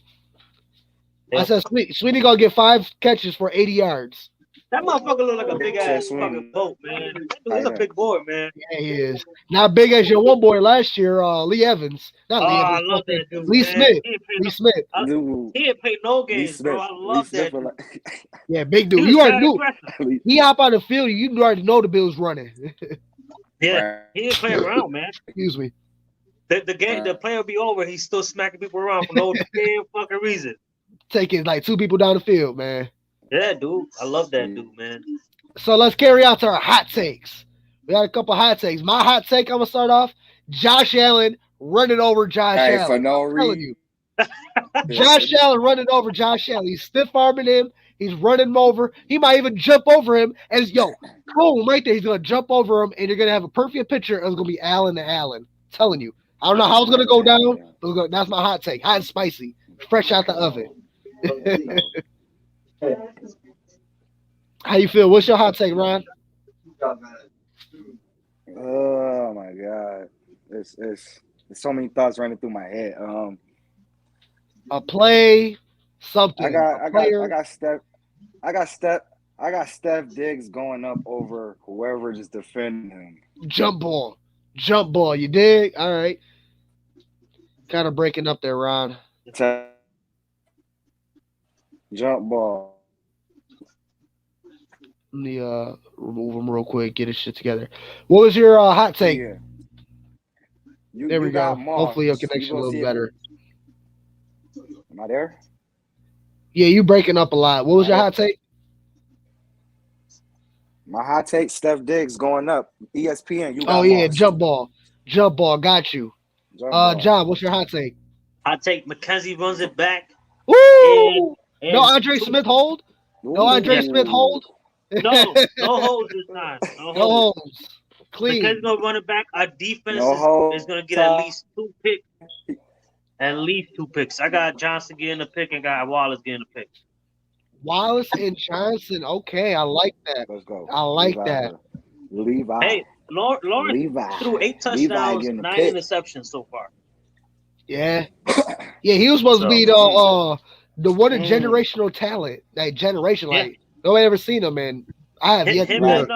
gonna get 5 catches for 80 yards. that motherfucker look like a big ass Sweeney. fucking boat, man. He's a big boy, man. Yeah, he is. Not big as your one boy last year, Lee Evans. Not Lee I Evans. love that dude. Lee man. Smith. He ain't played Lee Smith. Dude, He ain't played no Lee games, Smith. bro. I love that. Dude. Yeah, big dude. He You was already knew. aggressive. He hop on the field. You already know the Bills running. Yeah, he ain't playing around, man. Excuse me. The game, the play will be over. He's still smacking people around for no damn fucking reason. Taking like 2 people down the field, man. Yeah, dude. I love that dude, man. So let's carry out to our hot takes. We got a couple hot takes. My hot take, I'm gonna start off. Josh Allen running over Josh Hey, Allen. for no I'm telling reason. you. Josh Allen running over Josh Allen. He's stiff arming him. He's running him over. He might even jump over him. And boom, right there. He's gonna jump over him, and you're gonna have a perfect picture. It's gonna be Allen and Allen. I'm telling you. I don't know how it's gonna go down, but that's my hot take. Hot and spicy, fresh out the oven. How you feel? What's your hot take, Ron? Oh my god, it's so many thoughts running through my head. A play, something. I got Steph Diggs going up over whoever just defending him. Jump ball. You dig? All right. Kind of breaking up there, Ron. Jump ball. Let me remove him real quick. Get his shit together. What was your hot take? Yeah. There we go. Hopefully your connection a little better. Am I there? Yeah, you breaking up a lot. What was your hot take? My hot take: Steph Diggs going up. ESPN. You got Oh yeah, Moss. jump ball. Got you. John, what's your hot take? I take McKenzie runs it back. Woo! And No Andre Smith hold. No Andre Smith hold. No holds this time. No No holds. holds. Clean. McKenzie's gonna run it back. Our defense is gonna get at least 2 picks. At least 2 picks. I got Johnson getting a pick and got Wallace getting a pick. Wallace and Johnson. Okay, I like that. Let's go. I like that. Levi. Hey, Lawrence Levi. threw 8 Levi touchdowns, getting the 9 pick. interceptions so far. Yeah. Yeah, he was supposed to be the one Mm. generational talent. Like generation, Yeah. like nobody ever seen him, and I have yet to Him hear.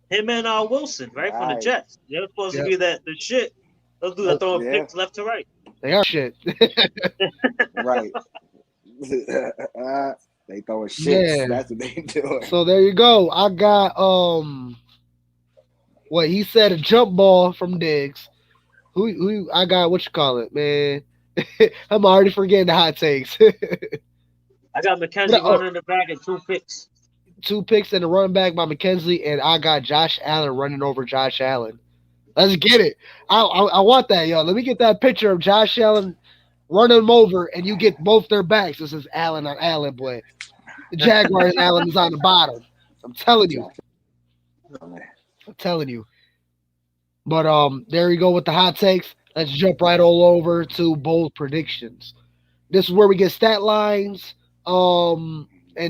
and Wilson, right, from the Right. Jets. They're supposed to Yeah. be the shit. Those dudes are throwing Yeah. picks left to right. They are shit. Right. They throwing shits. Yeah. That's what they doing. So there you go. I got what he said, a jump ball from Diggs. Who I got, what you call it, man? I'm already forgetting the hot takes. I got McKenzie running the back and 2 picks. 2 picks and a running back by McKenzie, and I got Josh Allen running over Josh Allen. Let's get it. I want that, yo. Let me get that picture of Josh Allen running him over, and you get both their backs. This is Allen on Allen, boy. The Jaguars Allen is on the bottom. I'm telling you. But there you go with the hot takes. Let's jump right all over to bold predictions. This is where we get stat lines, and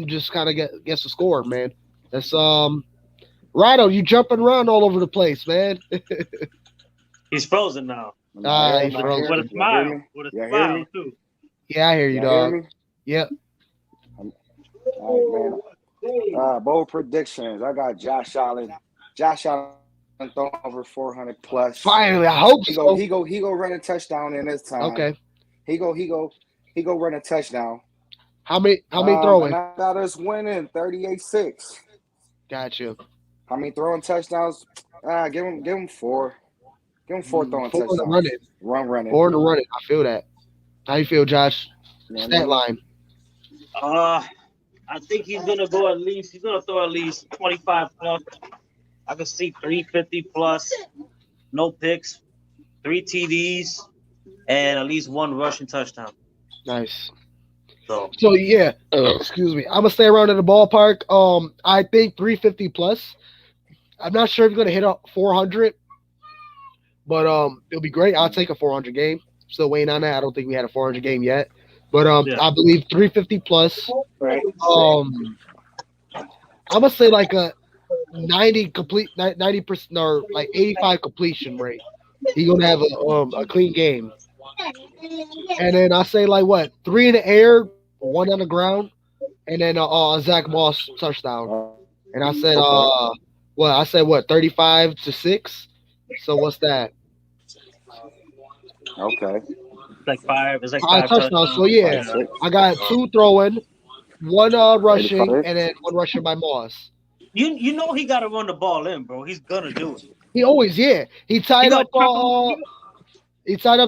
just kind of guess the score, man. That's Rhino, you jumping around all over the place, man. He's frozen now. He's frozen. With a smile. With a smile, too. Yeah, I hear you, dog. Yep. All right, man. Bold predictions. I got Josh Allen. Josh Allen throwing over 400 plus. Finally, I hope so. He go run a touchdown in this time. Okay. He go run a touchdown. How many throwing? And I got us winning 38-6. Gotcha. How many throwing touchdowns? Give him 4. Give him 4 throwing touchdowns. Running. 4 to run it. I feel that. How you feel, Josh? Stat line. I think he's gonna throw at least 25 plus. I can see 350 plus, no picks, 3 TDs, and at least 1 rushing touchdown. Nice. So yeah, excuse me. I'm gonna stay around in the ballpark. I think 350 plus. I'm not sure if he's gonna hit up 400, but it'll be great. I'll take a 400 game. Still waiting on that. I don't think we had a 400 game yet, but I believe 350 plus. Right. I'm gonna say like a 90% or like 85 completion rate. He's gonna have a clean game. And then I say like what, 3 in the air, 1 on the ground, and then Zach Moss touchdown. And I said I said 35-6. So what's that? Okay. It's like 5 touchdowns. So yeah, I got 2 throwing, 1 rushing, and then 1 rushing by Moss. You know he gotta run the ball in, bro. He's gonna do it. He always He tied up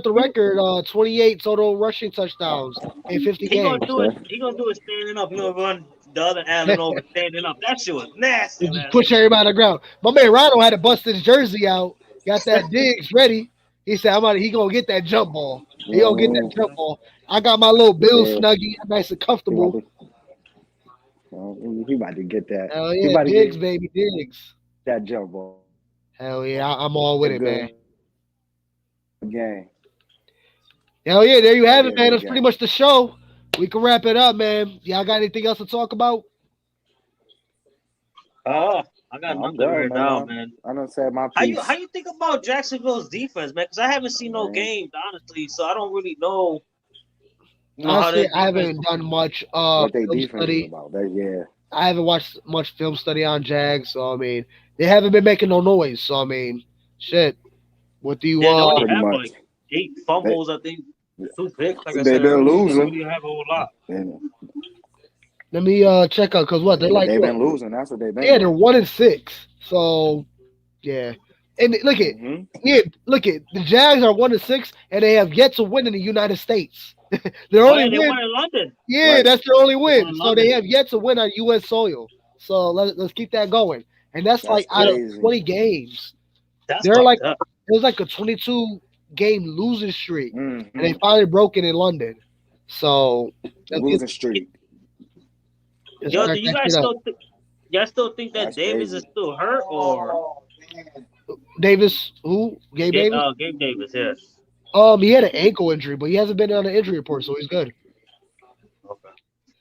the record, 28 total rushing touchdowns in 50 games. He gonna do it standing up. He gonna run the other Allen over standing up. That shit was nasty. Just push everybody on the ground. My man Ronald had to bust his jersey out. Got that Diggs ready. He said, he gonna get that jump ball. He gonna get that jump ball. I got my little Bill snuggie, nice and comfortable. He about to get that. Hell yeah, Diggs, baby, Diggs. That jump ball. Hell yeah, I'm all with it, man. Game. Hell yeah, there you have it, man. That's pretty much the show. We can wrap it up, man. Y'all got anything else to talk about? I got nothing right now, man. I don't say my piece. How you think about Jacksonville's defense, man? Because I haven't seen no games, honestly, so I don't really know. Honestly, I haven't done much what they film study. About. I haven't watched much film study on Jags, so I mean, they haven't been making no noise. So I mean, shit. What do you pretty much like 8 fumbles? I think 2 picks. Like they've been losing. They have a whole lot. Let me check out because what they're like. They've been losing. That's what they've been. Yeah, they're 1-6. So yeah, and look at the Jags are 1-6, and they have yet to win in the United States. Their only win. They won in London. Yeah, that's their only win. So they have yet to win on U.S. soil. So let's keep that going. And that's like out of 20 games. They're like it was like a 22-game losing streak, and they finally broke it in London. So losing streak. Yo, do you guys still think that Davis is still hurt or Davis? Who? Gabe Davis? Gabe Davis. Yes. He had an ankle injury, but he hasn't been on the injury report, so he's good. Okay.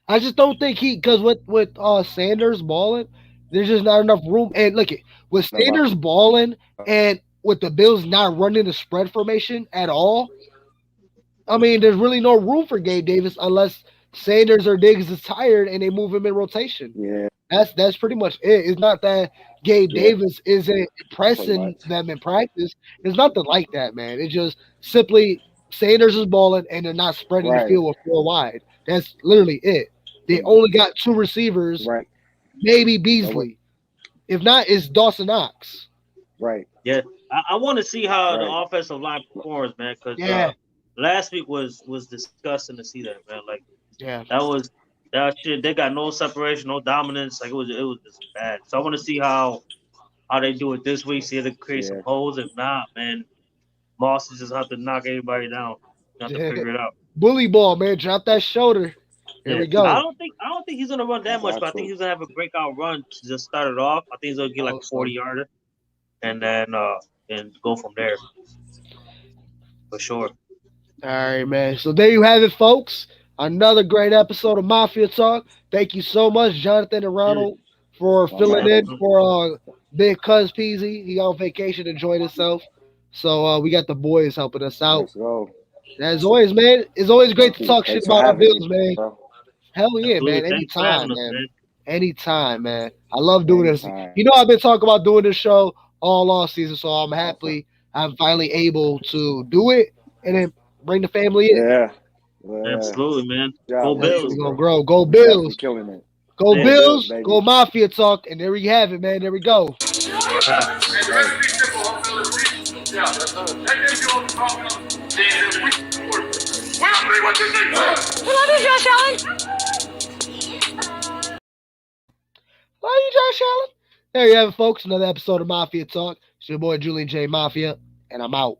I just don't think because with Sanders balling, There's just not enough room. And look, with Sanders balling and with the Bills not running the spread formation at all, I mean, there's really no room for Gabe Davis unless Sanders or Diggs is tired and they move him in rotation. Yeah. That's pretty much it. It's not that Gabe Davis isn't impressing them in practice. It's nothing like that, man. It's just simply Sanders is balling and they're not spreading the field with 4 wide. That's literally it. They only got 2 receivers, maybe Beasley. If not, it's Dawson Knox. Right. Yeah, I want to see how the offensive line performs, man. Because last week was disgusting to see that, man. Like, that shit. They got no separation, no dominance. Like it was just bad. So I want to see how they do it this week. See if they create some holes. If not, man, Moss just have to knock everybody down. You have to figure it out. Bully ball, man. Drop that shoulder. There we go. I don't think he's gonna run that much, but I think he's gonna have a breakout run to just start it off. I think he's gonna get like a 40-yarder, and then go from there. For sure. All right, man. So there you have it, folks. Another great episode of Mafia Talk. Thank you so much, Jonathan and Ronald, for filling in for Big Cuz Peasy. He on vacation, enjoyed himself. So we got the boys helping us out. Let's go. As always, man, it's always great to talk shit about our Bills, man. Hell yeah, man. Anytime, man. Anytime, man. I love doing this. You know, I've been talking about doing this show all off season, so I'm finally able to do it and then bring the family in. Yeah. Absolutely, man. Go Bills. We're gonna grow. Go Bills. Killing it. Go Bills. Go Mafia Talk. And there we have it, man. There we go. Love you, Josh Allen. There you have it, folks. Another episode of Mafia Talk. It's your boy Julian J. Mafia, and I'm out.